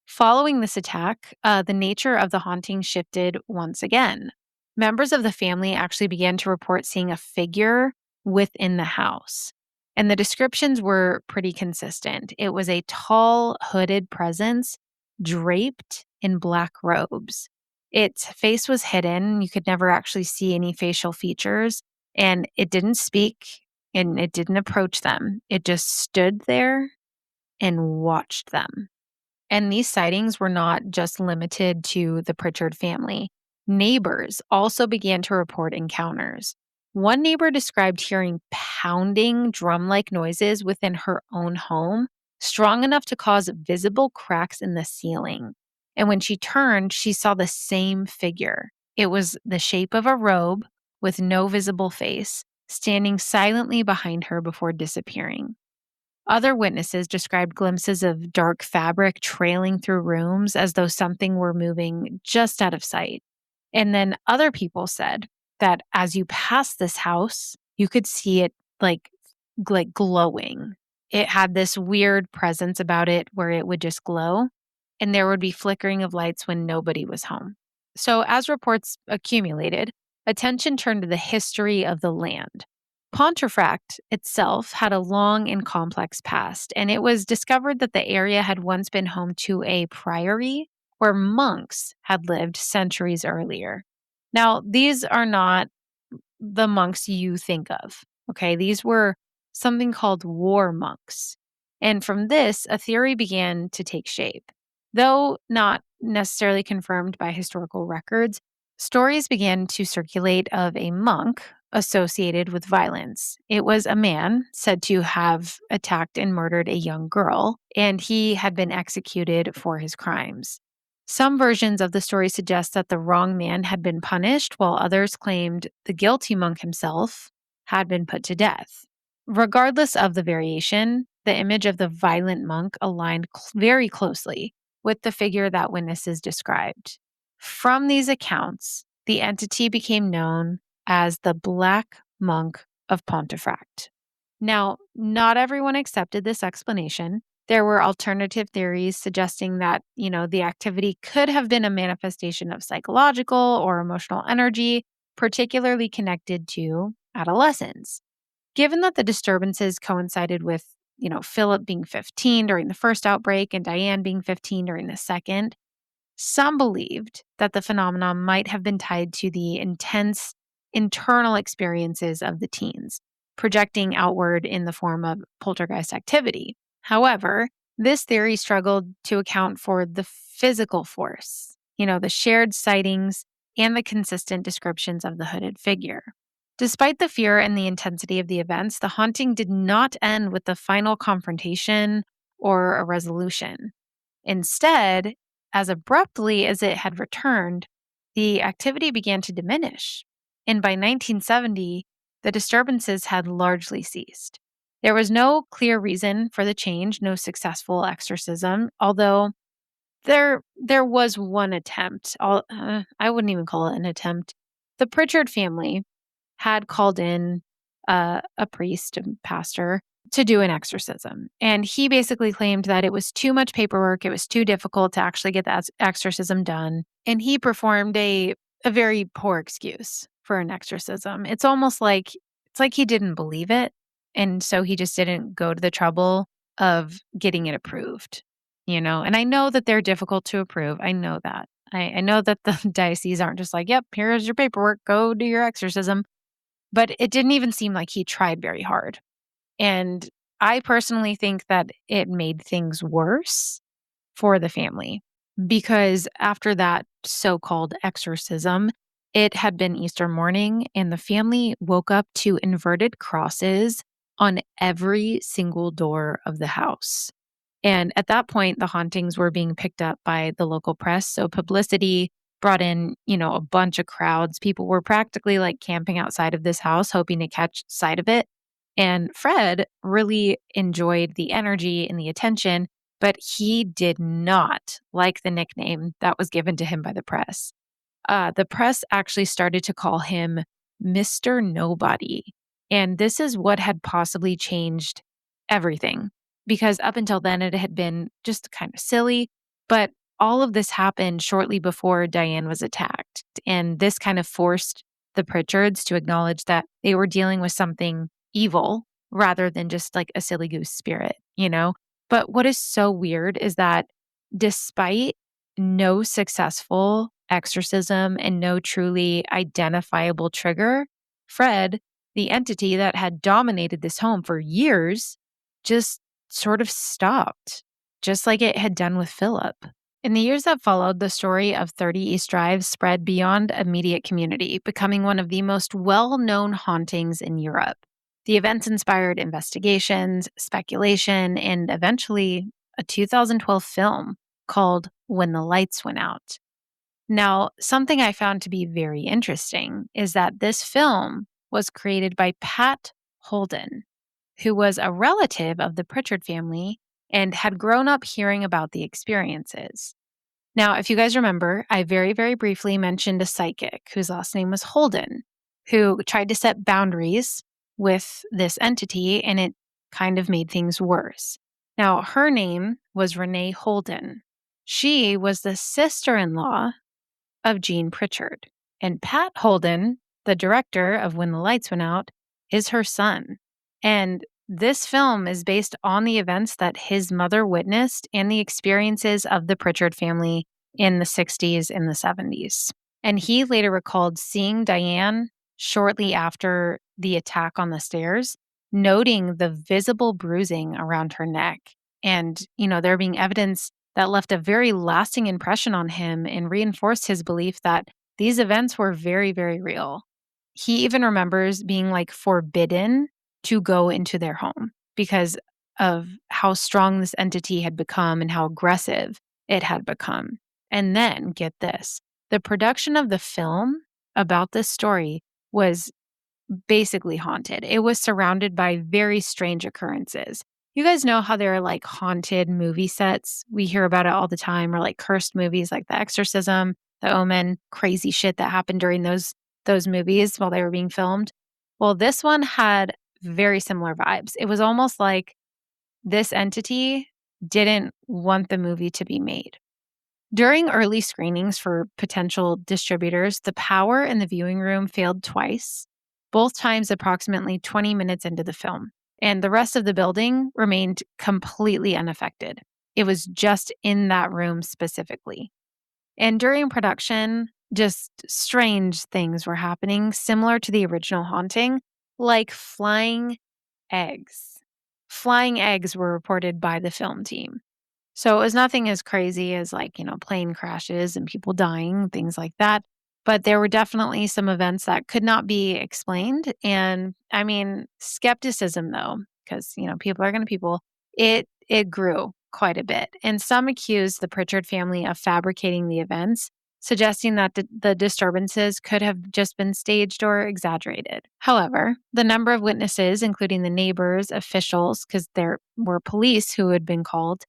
Following this attack, the nature of the haunting shifted once again. Members of the family actually began to report seeing a figure within the house. And the descriptions were pretty consistent. It was a tall, hooded presence draped in black robes. Its face was hidden. You could never actually see any facial features. And it didn't speak and it didn't approach them. It just stood there and watched them. And these sightings were not just limited to the Pritchard family. Neighbors also began to report encounters. One neighbor described hearing pounding drum like noises within her own home, strong enough to cause visible cracks in the ceiling. And when she turned, she saw the same figure. It was the shape of a robe with no visible face, standing silently behind her before disappearing. Other witnesses described glimpses of dark fabric trailing through rooms as though something were moving just out of sight. And then other people said that as you passed this house, you could see it like glowing. It had this weird presence about it where it would just glow, and there would be flickering of lights when nobody was home. So as reports accumulated, attention turned to the history of the land. Pontefract itself had a long and complex past, and it was discovered that the area had once been home to a priory where monks had lived centuries earlier. Now, these are not the monks you think of, okay? These were something called war monks. And from this, a theory began to take shape. Though not necessarily confirmed by historical records, stories began to circulate of a monk associated with violence. It was a man said to have attacked and murdered a young girl, and he had been executed for his crimes. Some versions of the story suggest that the wrong man had been punished, while others claimed the guilty monk himself had been put to death. Regardless of the variation, the image of the violent monk aligned very closely with the figure that witnesses described. From these accounts, the entity became known as the Black Monk of Pontefract. Now, not everyone accepted this explanation. There were alternative theories suggesting that, the activity could have been a manifestation of psychological or emotional energy, particularly connected to adolescence. Given that the disturbances coincided with, Philip being 15 during the first outbreak and Diane being 15 during the second, some believed that the phenomenon might have been tied to the intense internal experiences of the teens, projecting outward in the form of poltergeist activity. However, this theory struggled to account for the physical force, the shared sightings and the consistent descriptions of the hooded figure. Despite the fear and the intensity of the events, the haunting did not end with the final confrontation or a resolution. Instead, as abruptly as it had returned, the activity began to diminish. And by 1970, the disturbances had largely ceased. There was no clear reason for the change, no successful exorcism, although there was one attempt. I wouldn't even call it an attempt. The Pritchard family had called in a priest, a pastor, to do an exorcism. And he basically claimed that it was too much paperwork. It was too difficult to actually get that exorcism done. And he performed a very poor excuse for an exorcism. It's like he didn't believe it. And so he just didn't go to the trouble of getting it approved, And I know that they're difficult to approve. I know that. I know that the diocese aren't just like, yep, here's your paperwork. Go do your exorcism. But it didn't even seem like he tried very hard. And I personally think that it made things worse for the family because after that so-called exorcism, it had been Easter morning and the family woke up to inverted crosses on every single door of the house. And at that point, the hauntings were being picked up by the local press. So publicity brought in, a bunch of crowds. People were practically like camping outside of this house, hoping to catch sight of it. And Fred really enjoyed the energy and the attention, but he did not like the nickname that was given to him by the press. The press actually started to call him Mr. Nobody. And this is what had possibly changed everything because up until then it had been just kind of silly. But all of this happened shortly before Diane was attacked. And this kind of forced the Pritchards to acknowledge that they were dealing with something evil rather than just like a silly goose spirit, you know? But what is so weird is that despite no successful exorcism and no truly identifiable trigger, Fred, the entity that had dominated this home for years, just sort of stopped, just like it had done with Philip. In the years that followed, the story of 30 East Drive spread beyond immediate community, becoming one of the most well-known hauntings in Europe. The events inspired investigations, speculation, and eventually a 2012 film called When the Lights Went Out. Now, something I found to be very interesting is that this film was created by Pat Holden, who was a relative of the Pritchard family and had grown up hearing about the experiences. Now, if you guys remember, I very, very briefly mentioned a psychic whose last name was Holden, who tried to set boundaries with this entity, and it kind of made things worse. Now, her name was Renee Holden. She was the sister in law of Jean Pritchard. And Pat Holden, the director of When the Lights Went Out, is her son. And this film is based on the events that his mother witnessed and the experiences of the Pritchard family in the 60s and the 70s. And he later recalled seeing Diane shortly after the attack on the stairs, noting the visible bruising around her neck. And, there being evidence that left a very lasting impression on him and reinforced his belief that these events were very, very real. He even remembers being forbidden to go into their home because of how strong this entity had become and how aggressive it had become. And then, get this, the production of the film about this story was basically haunted. It was surrounded by very strange occurrences. You guys know how there are haunted movie sets? We hear about it all the time, or cursed movies like The Exorcism, The Omen, crazy shit that happened during those movies while they were being filmed. Well, this one had very similar vibes. It was almost like this entity didn't want the movie to be made. During early screenings for potential distributors, the power in the viewing room failed twice, both times approximately 20 minutes into the film, and the rest of the building remained completely unaffected. It was just in that room specifically. And during production, just strange things were happening, similar to the original haunting, like flying eggs. Flying eggs were reported by the film team. So it was nothing as crazy as plane crashes and people dying, things like that. But there were definitely some events that could not be explained. And I mean, skepticism though, because people are going to people, it grew quite a bit. And some accused the Pritchard family of fabricating the events, suggesting that the disturbances could have just been staged or exaggerated. However, the number of witnesses, including the neighbors, officials, because there were police who had been called,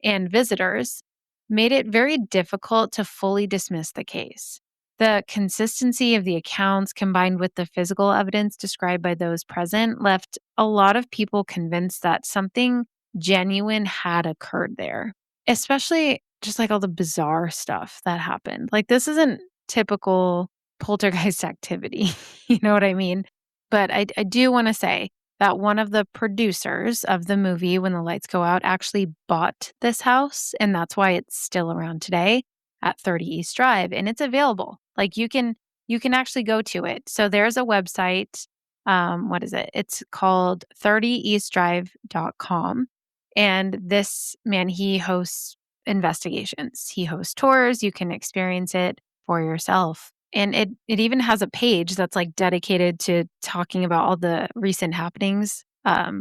and visitors, made it very difficult to fully dismiss the case. The consistency of the accounts combined with the physical evidence described by those present left a lot of people convinced that something genuine had occurred there, especially just all the bizarre stuff that happened. This isn't typical poltergeist activity. You know what I mean? But I do want to say that one of the producers of the movie When the Lights Go Out actually bought this house, and that's why it's still around today at 30 East Drive, and it's available. You can actually go to it. So there's a website. What is it? It's called 30eastdrive.com. And this man, he hosts investigations. He hosts tours. You can experience it for yourself. And it even has a page that's dedicated to talking about all the recent happenings,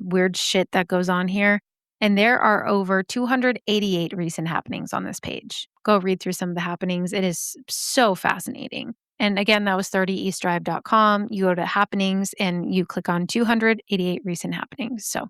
weird shit that goes on here. And there are over 288 recent happenings on this page. Go read through some of the happenings. It is so fascinating. And again, that was 30eastdrive.com. You go to happenings and you click on 288 recent happenings. So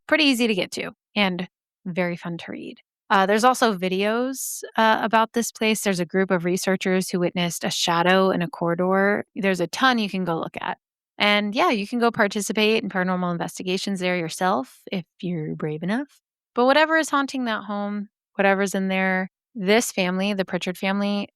pretty easy to get to and very fun to read. There's also videos about this place. There's a group of researchers who witnessed a shadow in a corridor. There's a ton you can go look at. And yeah, you can go participate in paranormal investigations there yourself if you're brave enough. But whatever is haunting that home, whatever's in there, This family, the Pritchard family,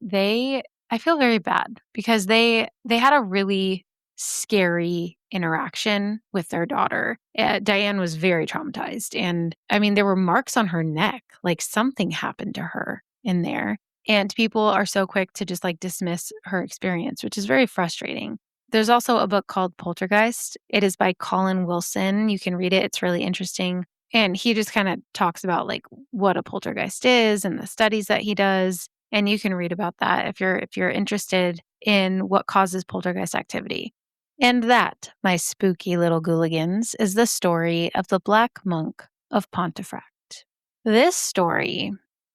I feel very bad because they had a really scary interaction with their daughter. Diane was very traumatized, and I mean, there were marks on her neck, like something happened to her in there. And people are so quick to just like dismiss her experience, which is very frustrating. There's also a book called Poltergeist. It is by Colin Wilson. You can read it. It's really interesting. And he just kind of talks about like what a poltergeist is and the studies that he does. And you can read about that if you're interested in what causes poltergeist activity. And that, my spooky little Ghouligans, is the story of the Black Monk of Pontefract. This story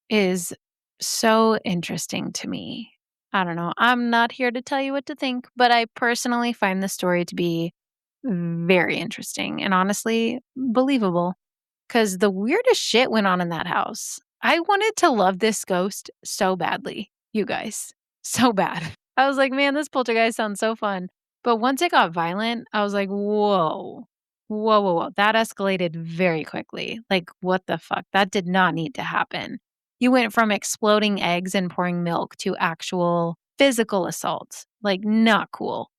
is so interesting to me. I don't know. I'm not here to tell you what to think, but I personally find the story to be very interesting and honestly believable. 'Cause the weirdest shit went on in that house. I wanted to love this ghost so badly, you guys, so bad. I was like, "Man, this poltergeist sounds so fun." But once it got violent, I was like, "Whoa. Whoa, whoa, whoa." That escalated very quickly. Like, what the fuck? That did not need to happen. You went from exploding eggs and pouring milk to actual physical assault. Like, not cool.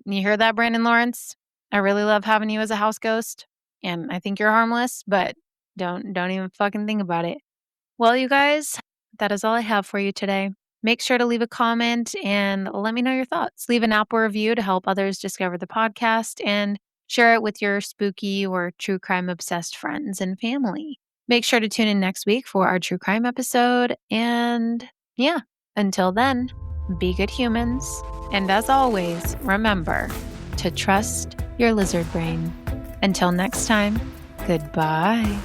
You hear that, Brandon Lawrence? I really love having you as a house ghost, and I think you're harmless, but don't even fucking think about it. Well, you guys, that is all I have for you today. Make sure to leave a comment and let me know your thoughts. Leave an Apple review to help others discover the podcast and share it with your spooky or true crime obsessed friends and family. Make sure to tune in next week for our true crime episode. And yeah, until then, be good humans. And as always, remember to trust your lizard brain. Until next time, goodbye.